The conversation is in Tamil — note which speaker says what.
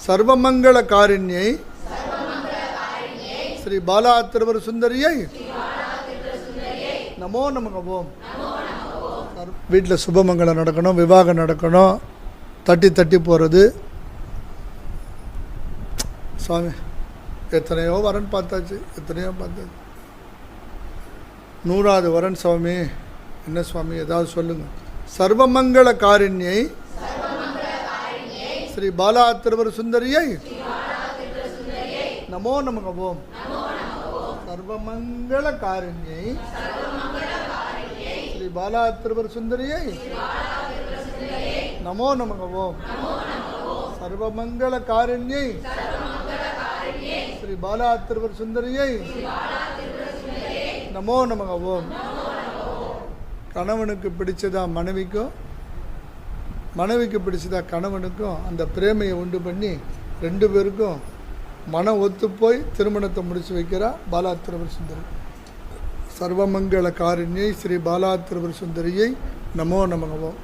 Speaker 1: சர்வமங்கள காரிண்யை ஸ்ரீ பாலா திருவர் சுந்தரியை நமோ நமக ஓம். வீட்டில் சுபமங்கலம் நடக்கணும், விவாகம் நடக்கணும், தட்டி தட்டி போகிறது. சுவாமி எத்தனையோ வரன் பார்த்தாச்சு, எத்தனையோ பார்த்தாச்சு. 100வது வரன் சுவாமி. என்ன சுவாமி ஏதாவது சொல்லுங்க. சர்வமங்கள காரிண்யை ஸ்ரீ பாலா திருவர் சுந்தரியை நமோ நமக ஓம். சர்வமங்கள காரிண்யை ஸ்ரீ பாலா திருவர் சுந்தரியை நமோ நமக ஓம். சர்வமங்கள காரிண்யை ஸ்ரீ பாலா திருவர் சுந்தரியை நமோ நமக ஓம். கணவனுக்கு பிடிச்சதா மனைவிக்கும், மனைவிக்கு பிடிச்சதா கணவனுக்கும் அந்த பிரேமையை உண்டு பண்ணி 2 பேருக்கும் மனம் ஒத்து போய் திருமணத்தை முடிச்சு வைக்கிறா பாலா திருவர் சுந்தரி. சர்வமங்கள காரிண்யை ஸ்ரீ பாலா திருவர் சுந்தரியை நமோ நமக ஓம்.